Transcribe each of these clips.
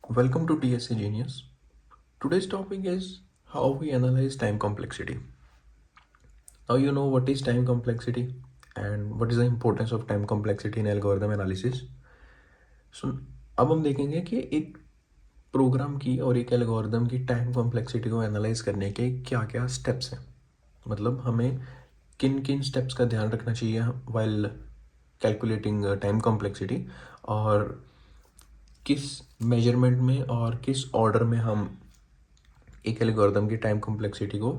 Welcome to TSC Genius. Today's topic is how we analyze time complexity. Now you know what is time complexity and what is the importance of time complexity in algorithm analysis. So अब हम देखेंगे कि एक programme की और एक algorithm की time complexity को एनालाइज करने के क्या क्या स्टेप्स हैं, मतलब हमें किन किन स्टेप्स का ध्यान रखना चाहिए वाइल कैलकुलेटिंग टाइम कॉम्प्लेक्सिटी, और किस मेजरमेंट में और किस ऑर्डर में हम एक एल्गोरिदम की टाइम कॉम्प्लेक्सिटी को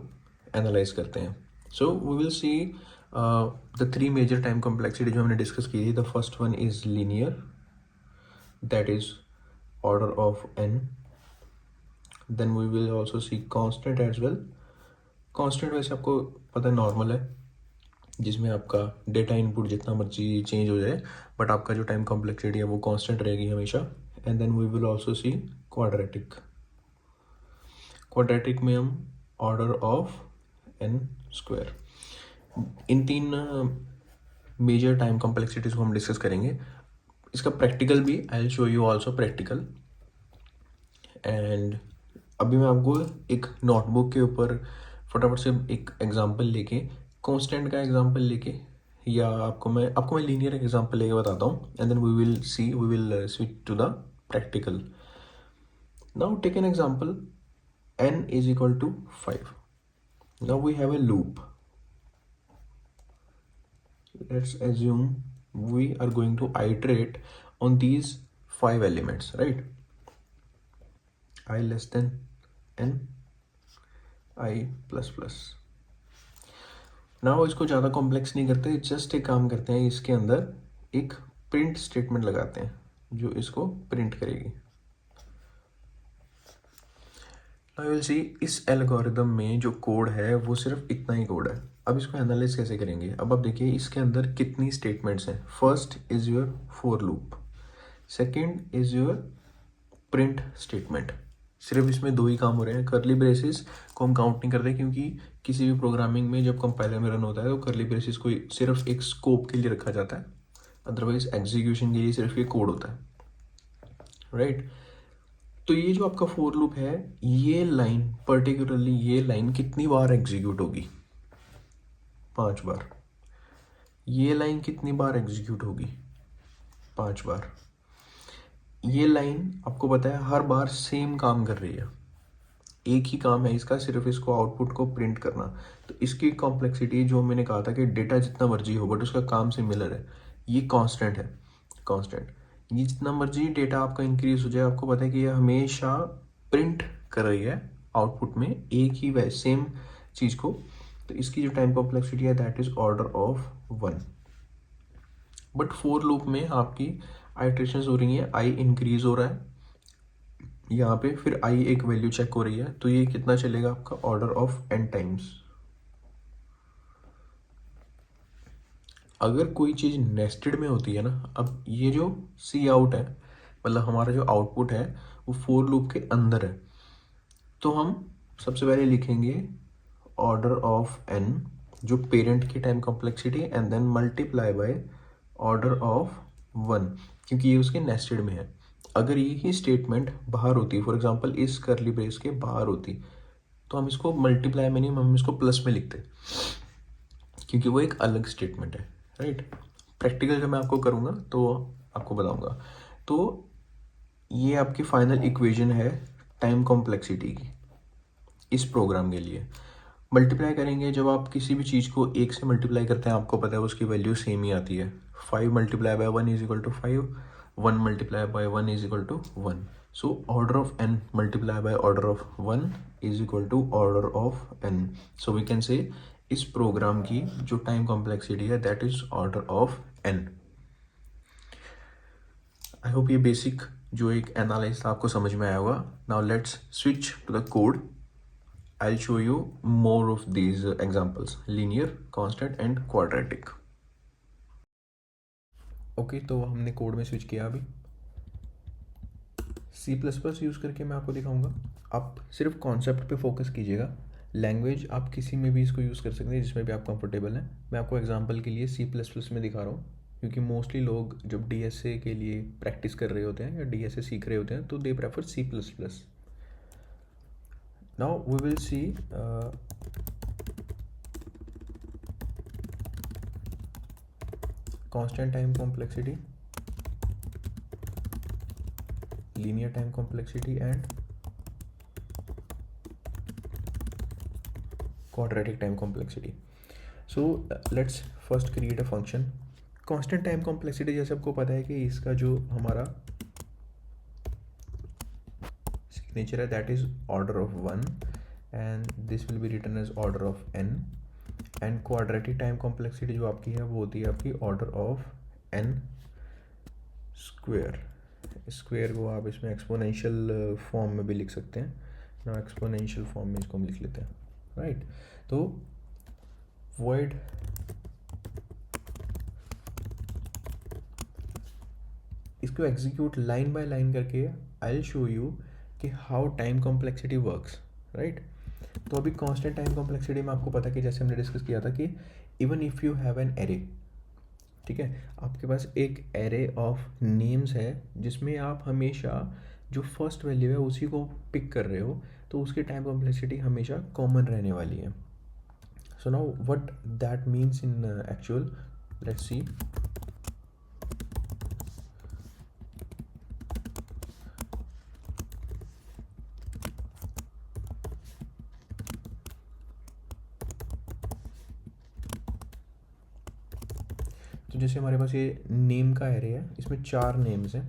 एनालाइज करते हैं. So we will see the three major time complexity जो हमने डिस्कस की थी. The first one is linear, that is order of n. Then we will also see constant as well. Constant वैसे आपको पता है नॉर्मल है, जिसमें आपका डेटा इनपुट जितना मर्जी चेंज हो जाए बट आपका जो टाइम कॉम्प्लेक्सिटी है वो कांस्टेंट रहेगी हमेशा. And then we will also see quadratic. Quadratic में हम ऑर्डर ऑफ n स्क्वायर. इन तीन मेजर टाइम कॉम्प्लेक्सिटीज को हम डिस्कस करेंगे. इसका प्रैक्टिकल भी I will show you also practical. And अभी मैं आपको एक नोटबुक के ऊपर फटाफट से एक एग्जांपल लेके, कांस्टेंट का एग्जांपल लेके, या आपको मैं लीनियर एग्जांपल लेके बताता हूँ. And then we will switch to the practical. Now take an example. n is equal to 5. Now we have a loop. Let's assume we are going to iterate on these 5 elements, right? I less than n, I plus plus. Now इसको ज़्यादा complex नहीं करते, just एक काम करते हैं, इसके अंदर एक प्रिंट स्टेटमेंट लगाते हैं जो इसको प्रिंट करेगी. Now you will see इस एल्गोरिदम में जो कोड है वो सिर्फ इतना ही कोड है. अब इसको एनालाइज कैसे करेंगे. अब आप देखिए इसके अंदर कितनी स्टेटमेंट्स हैं. First is your for loop, second is your print statement. सिर्फ इसमें दो ही काम हो रहे हैं. कर्ली ब्रेसेस को हम काउंट नहीं करते, क्योंकि किसी भी प्रोग्रामिंग में जब कंपाइलर में रन होता है तो कर्ली ब्रेसेस को सिर्फ एक स्कोप के लिए रखा जाता है, अदरवाइज एग्जीक्यूशन के लिए सिर्फ ये कोड होता है, राइट? तो ये जो आपका फोर लूप है, ये लाइन पर्टिकुलरली ये लाइन कितनी बार एग्जीक्यूट होगी? 5 बार. ये लाइन कितनी बार एग्जीक्यूट होगी? 5 बार. ये लाइन आपको पता है हर बार सेम काम कर रही है, एक ही काम है इसका, सिर्फ इसको आउटपुट को प्रिंट करना. तो इसकी कॉम्प्लेक्सिटी जो मैंने कहा था कि डेटा जितना मर्जी हो बट उसका काम सिमिलर है, ये कांस्टेंट है. कांस्टेंट. ये जितना मर्जी डेटा आपका इंक्रीज हो जाए, आपको पता है कि ये हमेशा प्रिंट कर रही है आउटपुट में एक ही वै सेम चीज़ को. तो इसकी जो टाइम कॉम्प्लेक्सिटी है that is order of 1. But for loop में आपकी आइट्रेशंस हो रही हैं, आई इंक्रीज हो रहा है यहाँ पे, फिर आई एक वैल्यू चेक हो रही है, तो ये कितना चलेगा आपका? Order of n times. अगर कोई चीज़ नेस्टेड में होती है ना, अब ये जो सी आउट है, मतलब हमारा जो आउटपुट है वो फोर लूप के अंदर है, तो हम सबसे पहले लिखेंगे ऑर्डर ऑफ n जो पेरेंट की time complexity, and then multiply by order of 1, क्योंकि ये उसके नेस्टेड में है. अगर ये ही स्टेटमेंट बाहर होती, फॉर एग्जांपल इस कर्ली ब्रेस के बाहर होती, तो हम इसको मल्टीप्लाई में नहीं, हम इसको प्लस में लिखते, क्योंकि वो एक अलग स्टेटमेंट है, राइट? प्रैक्टिकल जब मैं आपको करूँगा तो आपको बताऊँगा. तो ये आपकी फाइनल इक्वेशन है टाइम कॉम्प्लेक्सिटी की इस प्रोग्राम के लिए. मल्टीप्लाई करेंगे, जब आप किसी भी चीज़ को एक से मल्टीप्लाई करते हैं आपको पता है उसकी वैल्यू सेम ही आती है. 5 multiply by 1 is equal to 5, 1 multiply by 1 is equal to 1. So order of n multiply by order of 1 is equal to order of n. So we can say इस program की जो time complexity है that is order of n. I hope ये basic जो एक analysis था आपको समझ में आया होगा. Now let's switch to the code. I'll show you more of these examples: linear, constant and quadratic. Okay, तो हमने कोड में स्विच किया. अभी C++ यूज़ करके मैं आपको दिखाऊंगा. आप सिर्फ कॉन्सेप्ट पे फोकस कीजिएगा. लैंग्वेज आप किसी में भी इसको यूज़ कर सकते हैं जिसमें भी आप कंफर्टेबल हैं. मैं आपको एग्जांपल के लिए C++ में दिखा रहा हूँ. क्योंकि मोस्टली लोग जब डीएसए के लिए प्रैक्टिस कर रहे होते हैं या डीएसए सीख रहे होते हैं तो they prefer C++. Now we will see constant time complexity, linear time complexity and quadratic time complexity. So let's first create a function. Constant time complexity जैसे आपको पता है कि इसका जो हमारा signature है that is order of 1 and this will be written as order of n. And quadratic time complexity जो आपकी है वो होती है आपकी order of n square. Square को आप इसमें एक्सपोनेंशियल फॉर्म में भी लिख सकते हैं ना, एक्सपोनेंशियल फॉर्म में इसको हम लिख लेते हैं, राइट. तो वॉइड इसको एग्जीक्यूट लाइन बाय लाइन करके आई विल शो यू कि how time complexity works, right. तो अभी कांस्टेंट टाइम कॉम्प्लेक्सिटी में आपको पता है कि जैसे हमने डिस्कस किया था कि even if you have an array, ठीक है, आपके पास एक एरे ऑफ नेम्स है जिसमें आप हमेशा जो फर्स्ट वैल्यू है उसी को पिक कर रहे हो, तो उसकी टाइम कॉम्प्लेक्सिटी हमेशा कॉमन रहने वाली है. So now what that means in actual, let's see. तो जैसे हमारे पास ये नेम का एरे है, इसमें 4 नेम्स हैं,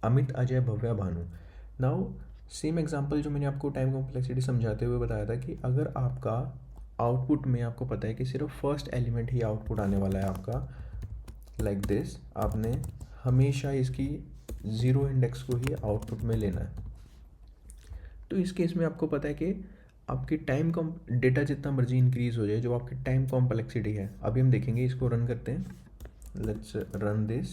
Amit, Ajay, Bhavya, Bhanu. Now same example जो मैंने आपको टाइम कॉम्प्लेक्सिटी समझाते हुए बताया था कि अगर आपका आउटपुट में आपको पता है कि सिर्फ फर्स्ट एलिमेंट ही आउटपुट आने वाला है आपका, लाइक दिस, आपने हमेशा इसकी 0 इंडेक्स को ही आउटपुट में लेना है. तो इस केस में आपको पता है कि आपकी टाइम डेटा जितना मर्जी इंक्रीज हो जाए, जो आपकी टाइम कॉम्प्लेक्सिटी है, अभी हम देखेंगे, इसको रन करते हैं. Let's run this.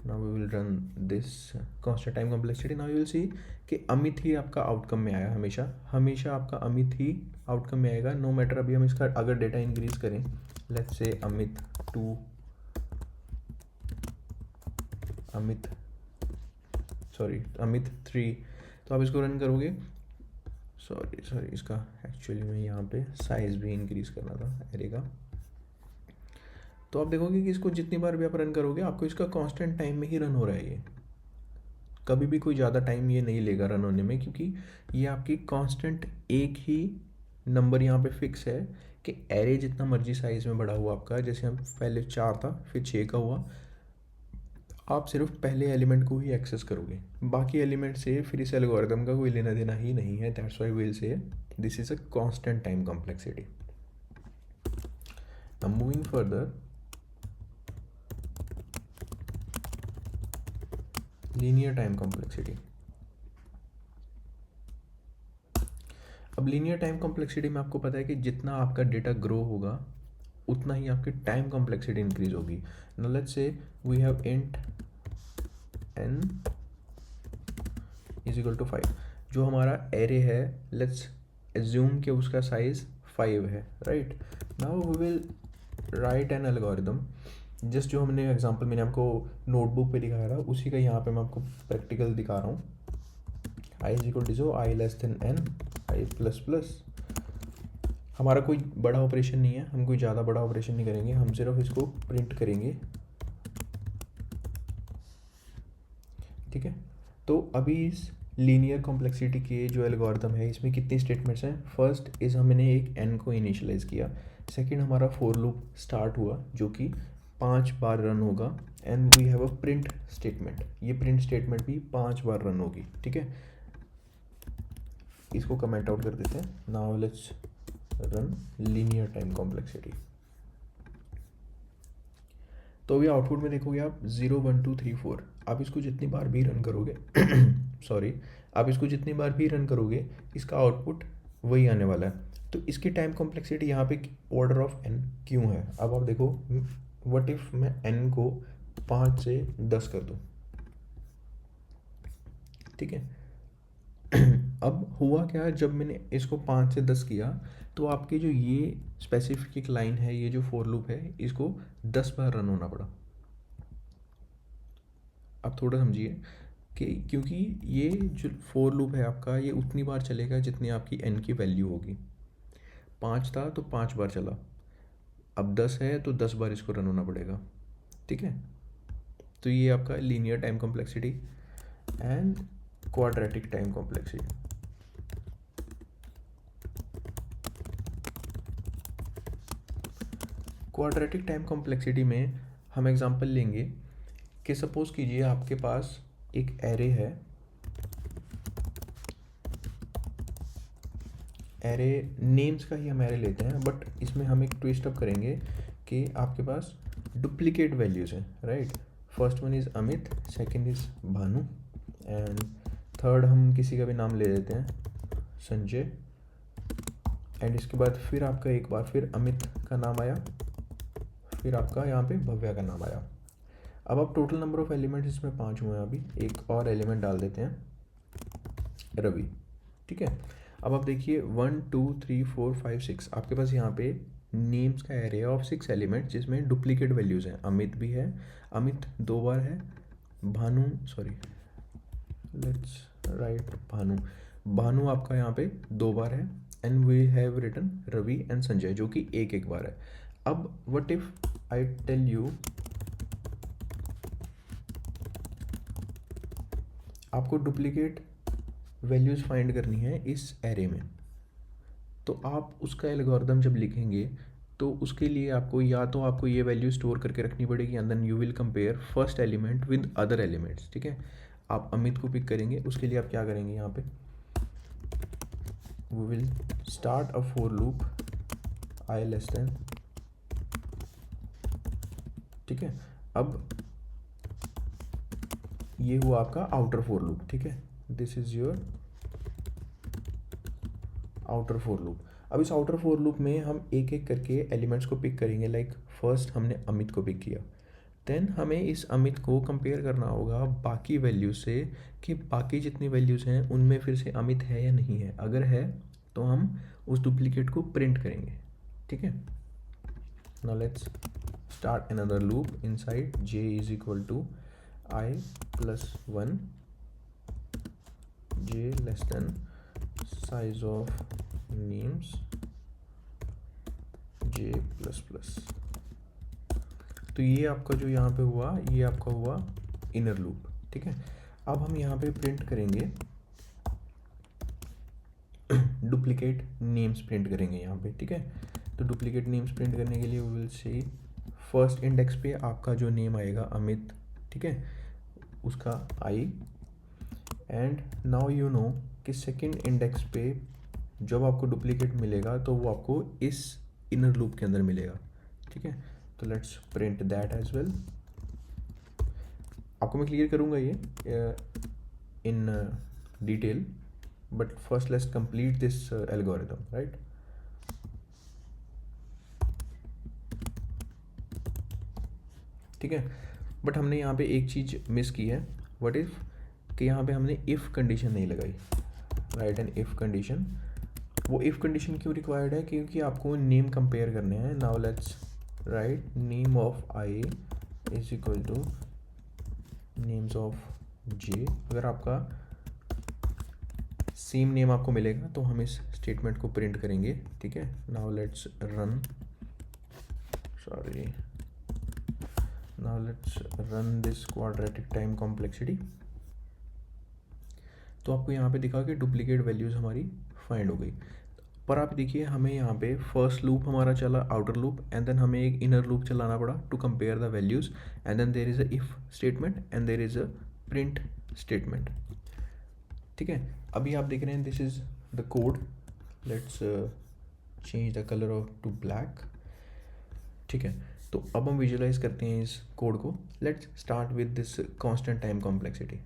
Now we will run this constant time complexity. Now you will see कि अमित ही आपका आउटकम में आया, हमेशा हमेशा आपका अमित ही आउटकम में आएगा, नो मैटर. अभी हम इसका अगर डेटा इंक्रीज करें, लेट्स से अमित 2, अमित 3, तो आप इसको रन करोगे. सॉरी इसका एक्चुअली में यहाँ पे साइज़ भी इंक्रीज़ करना था एरे का. तो आप देखोगे कि इसको जितनी बार भी आप रन करोगे आपको इसका कांस्टेंट टाइम में ही रन हो रहा है. ये कभी भी कोई ज़्यादा टाइम ये नहीं लेगा रन होने में, क्योंकि ये आपकी कांस्टेंट एक ही नंबर यहाँ पे फिक्स है कि एरे जितना मर्जी साइज़ में बड़ा हुआ आपका, जैसे हम पहले 4 था फिर 6 का हुआ, आप सिर्फ पहले एलिमेंट को ही एक्सेस करोगे, बाकी एलिमेंट से फिर इस एल्गोरिथम का कोई लेना देना ही नहीं है. That's why we will say this is a constant time complexity. Now moving further, linear time complexity. अब लीनियर टाइम कॉम्प्लेक्सिटी में आपको पता है कि जितना आपका डेटा ग्रो होगा उतना ही आपकी टाइम कॉम्प्लेक्सिटी इंक्रीज होगी. Now let's say we have int n is equal to 5. जो हमारा एरे है, लेट्स एज्यूम कि उसका साइज 5 है, right. Now we will write an algorithm, just जो हमने एग्जांपल मैंने आपको नोटबुक पे दिखाया था उसी का यहाँ पे मैं आपको प्रैक्टिकल दिखा रहा हूँ. i is equal to 0, i less than n, i plus plus. हमारा कोई बड़ा ऑपरेशन नहीं है, हम कोई ज़्यादा बड़ा ऑपरेशन नहीं करेंगे, हम सिर्फ इसको प्रिंट करेंगे, ठीक है. तो अभी इस लीनियर कॉम्प्लेक्सिटी के जो एल्गोरिथम है इसमें कितनी स्टेटमेंट्स हैं. फर्स्ट इज हमने एक n को इनिशियलाइज किया. सेकंड हमारा फॉर लूप स्टार्ट हुआ जो कि 5 बार रन होगा. And we have a print statement, ये प्रिंट स्टेटमेंट भी 5 बार रन होगी, ठीक है. इसको कमेंट आउट कर देते हैं. Now let's run linear time complexity. तो अभी आउटपुट में देखोगे आप 0 1 2 3 4. आप इसको जितनी बार भी रन करोगे सॉरी, आप इसको जितनी बार भी रन करोगे इसका आउटपुट वही आने वाला है. तो इसकी टाइम कॉम्प्लेक्सिटी यहाँ पे ऑर्डर ऑफ n क्यों है. अब आप देखो, व्हाट इफ मैं n को 5 से 10 कर दूँ, ठीक है. अब हुआ क्या, जब मैंने इसको 5 से 10 किया तो आपके जो ये स्पेसिफिक लाइन है, ये जो फॉर लूप है, इसको 10 बार रन होना पड़ा। आप थोड़ा समझिए कि क्योंकि ये जो फॉर लूप है आपका, ये उतनी बार चलेगा जितनी आपकी n की वैल्यू होगी। 5 था तो 5 बार चला, अब 10 है तो 10 बार इसको रन होना पड़ेगा। ठीक है, तो ये आपका linear time complexity and quadratic time complexity. Quadratic time complexity में हम एग्जांपल लेंगे कि सपोज कीजिए आपके पास एक एरे है, एरे नेम्स का ही हम एरे लेते हैं, बट इसमें हम एक ट्विस्ट अप करेंगे कि आपके पास डुप्लीकेट वैल्यूज़ हैं, right. First one is Amit, second is Bhanu, and third हम किसी का भी नाम ले लेते हैं, संजय। एंड इसके बाद फिर आपका एक बार फिर अमित का नाम आया, फिर आपका यहाँ पे भव्या का नाम आया। अब आप टोटल नंबर ऑफ एलिमेंट्स इसमें 5 हुए हैं, अभी एक और एलिमेंट डाल देते हैं, रवि। ठीक है, अब आप देखिए 1 2 3 4 5 6 आपके पास यहाँ पे नेम्स का एरे ऑफ 6 एलिमेंट जिसमें डुप्लीकेट वैल्यूज़ हैं। अमित भी है, अमित 2 बार है, Bhanu sorry let's write Bhanu, Bhanu आपका यहाँ पे 2 बार है, and we have written Ravi and Sanjay जो कि एक बार है। अब what if I tell you, आपको डुप्लीकेट वैल्यूज़ फाइंड करनी है इस एरे में, तो आप उसका एल्गोरिदम जब लिखेंगे तो उसके लिए आपको या तो आपको ये वैल्यू स्टोर करके रखनी पड़ेगी and then you will compare first element with other elements. ठीक है, आप अमित को पिक करेंगे, उसके लिए आप क्या करेंगे, यहाँ पे we will start a for loop i less than. ठीक है, अब ये हुआ आपका आउटर फॉर लूप। ठीक है, this is your outer for loop. अब इस आउटर फॉर लूप में हम एक एक करके एलिमेंट्स को पिक करेंगे। लाइक फर्स्ट हमने अमित को पिक किया, देन हमें इस अमित को कंपेयर करना होगा बाकी वैल्यूज से कि बाकी जितनी वैल्यूज़ हैं उनमें फिर से अमित है या नहीं है। अगर है तो हम उस डुप्लीकेट को प्रिंट करेंगे। ठीक है, now let's start another loop inside j is equal to i plus 1, j less than size of names j plus plus. तो ये आपका जो यहाँ पे हुआ, ये आपका हुआ इनर लूप। ठीक है, अब हम यहाँ पे प्रिंट करेंगे डुप्लीकेट नेम्स प्रिंट करेंगे यहाँ पे। ठीक है, तो डुप्लीकेट नेम्स प्रिंट करने के लिए we will say first index पे आपका जो नेम आएगा अमित, ठीक है, उसका i, and now you know कि सेकेंड इंडेक्स पे जब आपको डुप्लीकेट मिलेगा तो वो आपको इस इनर लूप के अंदर मिलेगा। ठीक है, तो let's print that as well. आपको मैं क्लियर करूँगा ये in detail, but first let's complete this algorithm, right. ठीक है, बट हमने यहाँ पे एक चीज़ मिस की है, व्हाट इफ, कि यहाँ पे हमने इफ़ कंडीशन नहीं लगाई, राइट। एन इफ़ कंडीशन, वो इफ़ कंडीशन क्यों रिक्वायर्ड है, क्योंकि आपको नेम कंपेयर करने हैं। Now let's write name of I is equal to names of J. अगर आपका सेम नेम आपको मिलेगा तो हम इस स्टेटमेंट को प्रिंट करेंगे। ठीक है, now let's run, sorry, now let's run this quadratic time complexity. तो आपको यहाँ पे दिखा कि डुप्लीकेट वैल्यूज़ हमारी फाइंड हो गई। पर आप देखिए हमें यहाँ पे फर्स्ट लूप हमारा चला आउटर लूप, एंड देन हमें एक इनर लूप चलाना पड़ा to compare the values, and then there is a if statement and there is a print statement. ठीक है, अभी आप देख रहे हैं this is the code. Let's change the colour of to black. ठीक है, तो अब हम विजुअलाइज करते हैं इस कोड को। Let's start with this constant time complexity.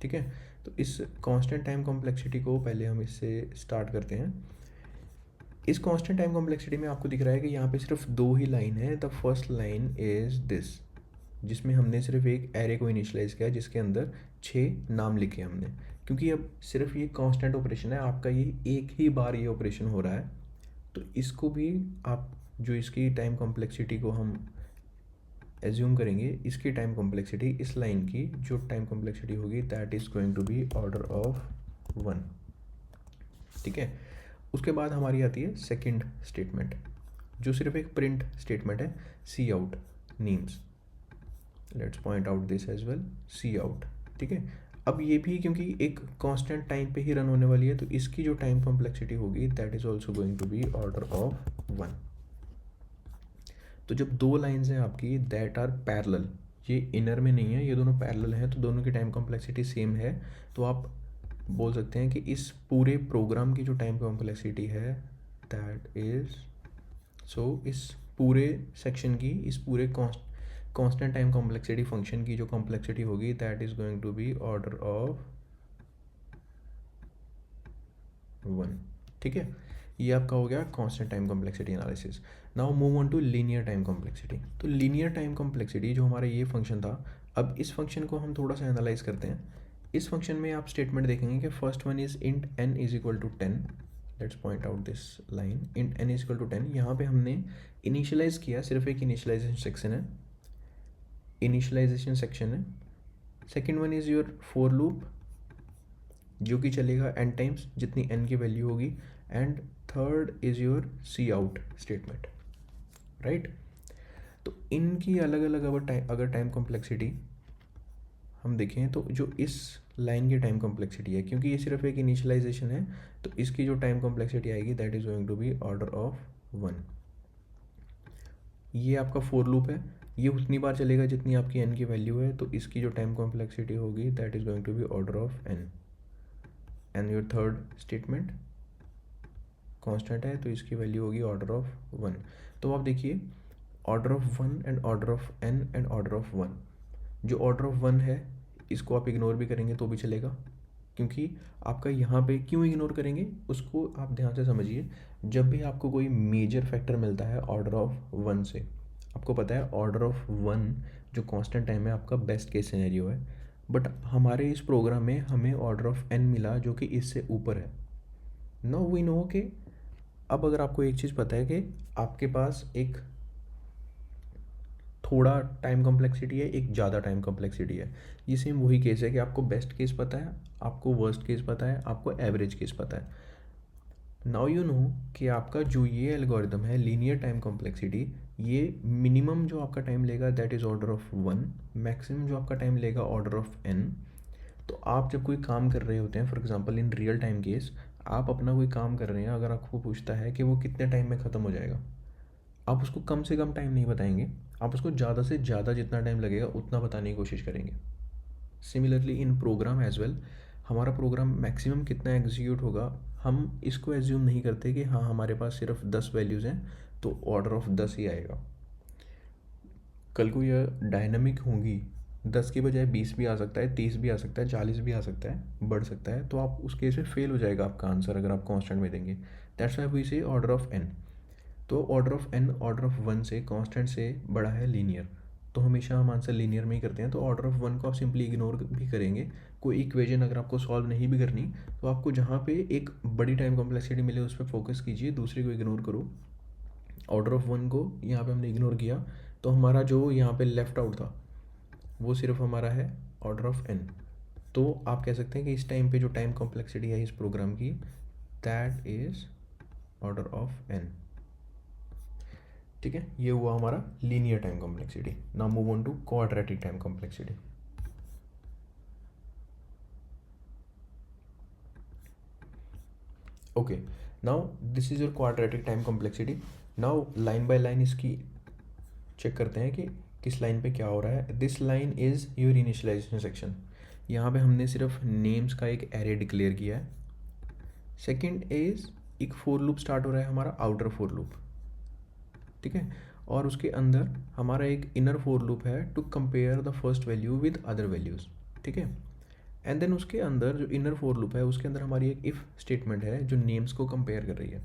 ठीक है, तो इस कांस्टेंट टाइम कॉम्प्लेक्सिटी को पहले हम इससे स्टार्ट करते हैं। इस कांस्टेंट टाइम कॉम्प्लेक्सिटी में आपको दिख रहा है कि यहाँ पे सिर्फ 2 ही लाइन है। The first line is this, जिसमें हमने सिर्फ एक एरे को इनिशियलाइज किया जिसके अंदर 6 नाम लिखे हमने, क्योंकि अब सिर्फ ये कांस्टेंट ऑपरेशन है आपका, ये एक ही बार ये ऑपरेशन हो रहा है, तो इसको भी आप जो इसकी टाइम कॉम्प्लेक्सिटी को हम एज्यूम करेंगे, इसकी टाइम कॉम्प्लेक्सिटी इस लाइन की जो टाइम कॉम्प्लेक्सिटी होगी that is going to be order of 1। ठीक है, उसके बाद हमारी आती है सेकंड स्टेटमेंट जो सिर्फ एक प्रिंट स्टेटमेंट है, cout names. Let's point out this as well, cout. ठीक है, अब ये भी क्योंकि एक कांस्टेंट टाइम पे ही रन होने वाली है तो इसकी जो टाइम कॉम्प्लेक्सिटी होगी that is also going to be order of 1। तो जब दो लाइंस हैं आपकी दैट आर पैरेलल, ये इनर में नहीं है, ये दोनों पैरेलल हैं, तो दोनों की टाइम कॉम्प्लेक्सिटी सेम है, तो आप बोल सकते हैं कि इस पूरे प्रोग्राम की जो टाइम कॉम्प्लेक्सिटी है दैट इज, सो इस पूरे सेक्शन की, इस पूरे कांस्टेंट टाइम कॉम्प्लेक्सिटी फंक्शन की जो कॉम्प्लेक्सिटी होगी that is going to be order of 1। ठीक है, ये आपका हो गया constant time complexity analysis. Now move on to linear time complexity. तो लीनियर टाइम कॉम्प्लेक्सिटी जो हमारा ये फंक्शन था, अब इस फंक्शन को हम थोड़ा सा एनालाइज करते हैं। इस फंक्शन में आप स्टेटमेंट देखेंगे कि first one is int n is equal to 10। Let's point out this line, int n is equal to 10। यहाँ पे हमने इनिशियलाइज किया, सिर्फ एक इनिशियलाइजेशन सेक्शन है, इनिशियलाइजेशन सेक्शन है। Second one is your for loop जो कि चलेगा n टाइम्स जितनी n की वैल्यू होगी, and third is your C out statement, right. तो इनकी अलग अलग अगर टाइम कॉम्प्लेक्सिटी हम देखें तो जो इस लाइन की टाइम कॉम्प्लेक्सिटी है, क्योंकि ये सिर्फ एक इनिशियलाइजेशन है, तो इसकी जो टाइम कॉम्प्लेक्सिटी आएगी that is going to be order of 1। ये आपका फोर लूप है, ये उतनी बार चलेगा जितनी आपकी n की वैल्यू है, तो इसकी जो टाइम कॉम्प्लेक्सिटी होगी that is going to be order of n। And your third statement constant है तो इसकी वैल्यू होगी ऑर्डर ऑफ 1। तो आप देखिए order of 1 and order of n and order of 1, जो ऑर्डर ऑफ 1 है इसको आप इग्नोर भी करेंगे तो भी चलेगा, क्योंकि आपका यहाँ पे क्यों इग्नोर करेंगे उसको आप ध्यान से समझिए। जब भी आपको कोई मेजर फैक्टर मिलता है ऑर्डर ऑफ 1 से, आपको पता है ऑर्डर ऑफ 1 जो कांस्टेंट टाइम है आपका बेस्ट केस सिनेरियो है, बट हमारे इस प्रोग्राम में हमें ऑर्डर ऑफ n मिला जो कि इससे ऊपर है। नाउ वी नो कि अब अगर आपको एक चीज़ पता है कि आपके पास एक थोड़ा टाइम कॉम्प्लेक्सिटी है, एक ज़्यादा टाइम कॉम्प्लेक्सिटी है, ये सेम वही केस है कि आपको बेस्ट केस पता है, आपको वर्स्ट केस पता है, आपको एवरेज केस पता है। नाउ यू नो कि आपका जो ये एल्गोरिदम है लीनियर टाइम कॉम्प्लेक्सिटी, ये मिनिमम जो आपका टाइम लेगा that is order of 1, maximum जो आपका टाइम लेगा ऑर्डर ऑफ n। तो आप जब कोई काम कर रहे होते हैं, for example in real time case, आप अपना कोई काम कर रहे हैं, अगर आपको पूछता है कि वो कितने टाइम में ख़त्म हो जाएगा, आप उसको कम से कम टाइम नहीं बताएंगे, आप उसको ज़्यादा से ज़्यादा जितना टाइम लगेगा उतना बताने की कोशिश करेंगे। Similarly in program as well, हमारा प्रोग्राम मैक्सिमम कितना एग्जीक्यूट होगा, हम इसको एज्यूम नहीं करते कि हाँ हमारे पास सिर्फ 10 वैल्यूज़ हैं तो ऑर्डर ऑफ 10 ही आएगा। कल को यह डायनामिक होंगी, 10 की बजाय 20 भी आ सकता है, 30 भी आ सकता है, 40 भी आ सकता है, बढ़ सकता है, तो आप उस केस में फेल हो जाएगा आपका आंसर अगर आप कांस्टेंट में देंगे। दैट्स व्हाई वी से ऑर्डर ऑफ n। तो order of n order of 1 से कांस्टेंट से बड़ा है लीनियर, तो हमेशा हम आंसर लीनियर में ही करते हैं। तो ऑर्डर ऑफ 1 को आप सिंपली इग्नोर भी करेंगे। कोई इक्वेशन अगर आपको सॉल्व नहीं भी करनी तो आपको जहाँ पे एक बड़ी टाइम कॉम्प्लेक्सिटी मिले उस पर फोकस कीजिए, दूसरे को इग्नोर करो। ऑर्डर ऑफ 1 को यहाँ पे हमने इग्नोर किया, तो हमारा जो यहाँ पे लेफ्ट आउट था वो सिर्फ हमारा है ऑर्डर ऑफ n। तो आप कह सकते हैं कि इस टाइम पे जो टाइम कॉम्प्लेक्सिटी है इस प्रोग्राम की that is order of n। ठीक है, ये हुआ हमारा linear time complexity. Now move on to quadratic time complexity. Okay, now this is your quadratic time complexity. Now line by line इसकी चेक करते हैं कि किस लाइन पे क्या हो रहा है। This line is your initialisation section, यहाँ पे हमने सिर्फ नेम्स का एक एरे डिक्लेयर किया है। सेकंड इज एक फोर लूप स्टार्ट हो रहा है हमारा, आउटर फोर लूप, ठीक है, और उसके अंदर हमारा एक इनर फोर लूप है to compare the first value with other values, ठीक है। एंड देन उसके अंदर जो इनर फोर लूप है उसके अंदर हमारी एक इफ़ स्टेटमेंट है जो नेम्स को कंपेयर कर रही है।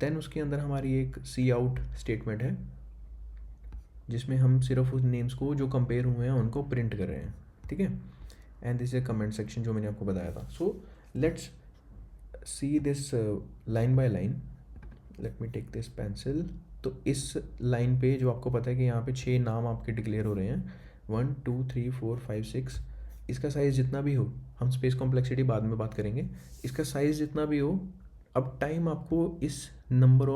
देन उसके अंदर हमारी एक सी आउट स्टेटमेंट है जिसमें हम सिर्फ उस नेम्स को जो कंपेयर हुए हैं उनको प्रिंट कर रहे हैं, ठीक है। And this is comment section जो मैंने आपको बताया था। So let's see this line by line. Let me take this pencil. तो इस लाइन पे जो आपको पता है कि यहाँ पे 6 नाम आपके डिक्लेयर हो रहे हैं, 1 2 3 4 5 6। इसका साइज़ जितना भी हो, हम स्पेस कॉम्प्लेक्सिटी बाद में बात करेंगे, इसका साइज़ जितना भी हो, अब टाइम आपको इस नंबर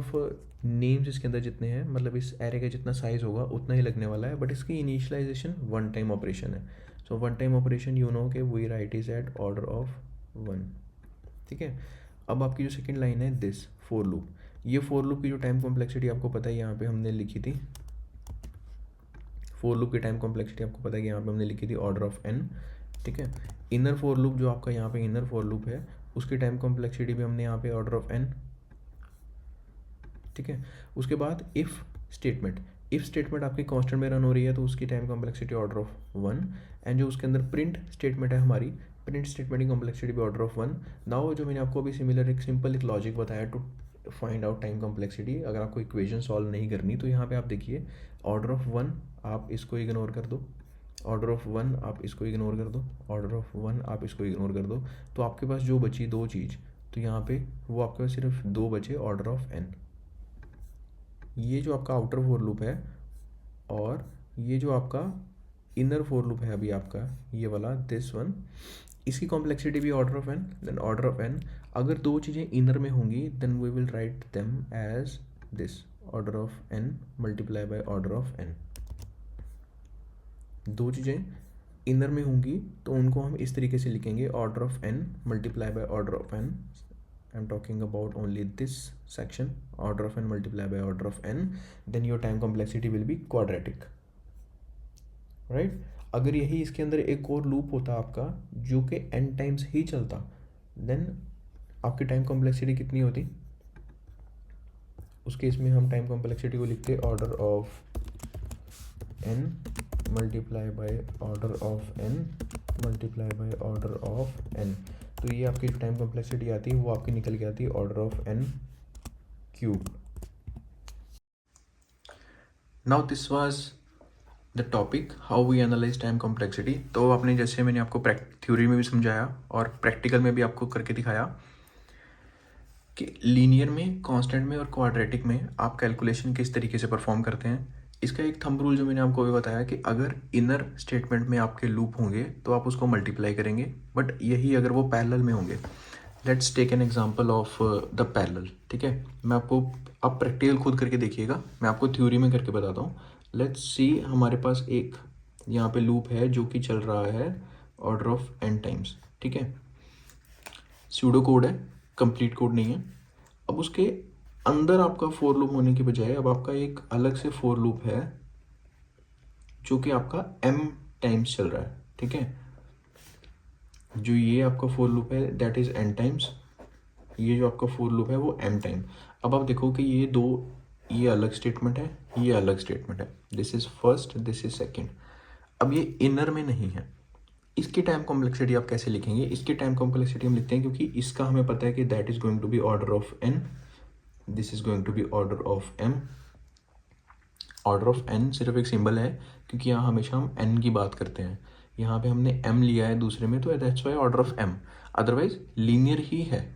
ऑफ नेम्स इसके अंदर जितने हैं, मतलब इस एरे का जितना साइज़ होगा उतना ही लगने वाला है, बट इसकी इनिशियलाइजेशन वन टाइम ऑपरेशन है। So one time operation you know के we write is at order of 1। ठीक है। अब आपकी जो सेकंड लाइन है दिस फोर लूप, ये फोर लूप की जो टाइम कॉम्प्लेक्सिटी आपको पता है यहाँ पे हमने लिखी थी, फोर लूप की टाइम कॉम्प्लेक्सिटी आपको पता है कि यहाँ पे हमने लिखी थी ऑर्डर ऑफ n। ठीक है। इनर फोर लूप जो आपका यहाँ पे इनर फोर लूप है, उसकी टाइम कॉम्प्लेक्सिटी भी हमने यहाँ पे ऑर्डर ऑफ n। ठीक है। उसके बाद इफ़ स्टेटमेंट आपकी कांस्टेंट में रन हो रही है तो उसकी time complexity order of 1। And जो उसके अंदर प्रिंट स्टेटमेंट है हमारी, प्रिंट स्टेटमेंट की कॉम्प्लेक्सिटी भी ऑर्डर ऑफ 1। नाउ जो मैंने आपको अभी सिमिलर एक सिंपल एक लॉजिक बताया to find out time complexity, अगर आपको इक्वेशन सॉल्व नहीं करनी तो यहाँ पे आप देखिए ऑर्डर ऑफ 1 आप इसको इग्नोर कर दो, ऑर्डर ऑफ 1 आप इसको इग्नोर कर दो, ऑर्डर ऑफ 1 आप इसको इग्नोर कर दो, तो आपके पास जो बची दो चीज़, तो यहाँ पे वो आपके पास सिर्फ दो बचे ऑर्डर ऑफ n। ये जो आपका आउटर फोर लूप है और ये जो आपका इनर फोर लूप है अभी आपका ये वाला दिस वन, इसकी कॉम्प्लेक्सिटी भी order of n, then order of n। अगर दो चीज़ें इनर में होंगी then we will write them as this order of n multiply by order of n। दो चीज़ें इनर में होंगी तो उनको हम इस तरीके से लिखेंगे, order of n multiply by order of n। I'm talking about only this section, order of n multiply by order of n, then your time complexity will be quadratic, right? अगर यही इसके अंदर एक और लूप होता आपका जो कि n टाइम्स ही चलता, देन आपकी टाइम कॉम्प्लेक्सिटी कितनी होती? उस केस में हम टाइम कॉम्प्लेक्सिटी को लिखते order of n multiply by order of n multiply by order of n। तो ये आपकी टाइम कॉम्प्लेक्सिटी आती है वो आपकी निकल के आती है order of n cube. Now this was the topic how we analyse time complexity. तो आपने जैसे मैंने आपको थ्योरी में भी समझाया और प्रैक्टिकल में भी आपको करके दिखाया कि लीनियर में, कांस्टेंट में और क्वाड्रेटिक में आप कैलकुलेशन किस तरीके से परफॉर्म करते हैं। इसका एक थंब रूल जो मैंने आपको भी बताया कि अगर इनर स्टेटमेंट में आपके लूप होंगे तो आप उसको मल्टीप्लाई करेंगे, बट यही अगर वो पैरेलल में होंगे। Let's take an example of the parallel. ठीक है। मैं आपको, आप प्रैक्टिकल खुद करके देखिएगा, मैं आपको थ्योरी में करके बताता हूँ। लेट्स सी हमारे पास एक यहाँ पे लूप है जो कि चल रहा है ऑर्डर ऑफ n टाइम्स। ठीक है। स्यूडो कोड है, कंप्लीट कोड नहीं है। अब उसके अंदर आपका फोर लूप होने के बजाय अब आपका एक अलग से फोर लूप है जो कि आपका m टाइम्स चल रहा है। ठीक है। जो ये आपका फोर लूप है दैट इज n टाइम्स, ये जो आपका फोर लूप है वो m टाइम। अब आप देखो कि ये दो, ये अलग स्टेटमेंट है, ये अलग स्टेटमेंट है, this is first, this is second. अब ये इनर में नहीं है, इसकी टाइम कॉम्प्लेक्सिटी आप कैसे लिखेंगे? इसकी टाइम कॉम्प्लेक्सिटी हम लिखते हैं क्योंकि इसका हमें पता है कि that is going to be order of n, this is going to be order of m। Order of n सिर्फ एक सिंबल है क्योंकि यहाँ हमेशा हम n की बात करते हैं, यहाँ पे हमने m लिया है दूसरे में तो that's why order of m, otherwise linear ही है।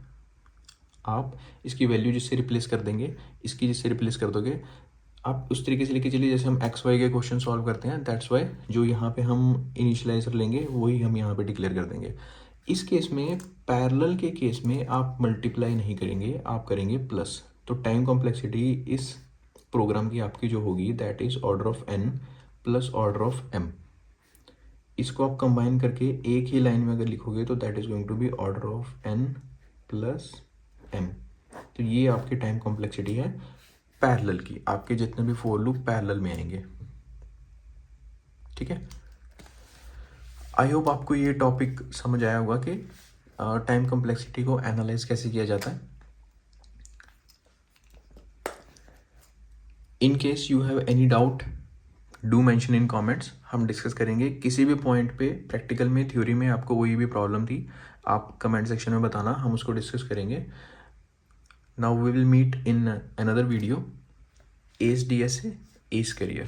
आप इसकी वैल्यू जिससे रिप्लेस कर देंगे, इसकी जिससे रिप्लेस कर दोगे, आप उस तरीके से लेके चलिए जैसे हम एक्स वाई के क्वेश्चन सॉल्व करते हैं। दैट्स वाई जो यहाँ पे हम इनिशियलाइजर लेंगे वही हम यहाँ पे डिक्लेयर कर देंगे। इस केस में, पैरेलल के केस में आप मल्टीप्लाई नहीं करेंगे, आप करेंगे प्लस। तो टाइम कॉम्प्लेक्सिटी इस प्रोग्राम की आपकी जो होगी that is order of n plus order of m। इसको आप कंबाइन करके एक ही लाइन में अगर लिखोगे तो that is going to be order of n plus m। तो ये आपकी टाइम कॉम्प्लेक्सिटी है पैरेलल की, आपके जितने भी फोर लूप पैरेलल में आएंगे। ठीक है। आई होप आपको ये टॉपिक समझ आया होगा कि टाइम कॉम्प्लेक्सिटी को एनालाइज कैसे किया जाता है। In case you have any doubt do mention in comments, हम डिस्कस करेंगे किसी भी पॉइंट पे, प्रैक्टिकल में, थ्योरी में आपको कोई भी प्रॉब्लम थी आप कमेंट सेक्शन में बताना, हम उसको डिस्कस करेंगे। Now we will meet in another video. ACE DSA, ACE Career।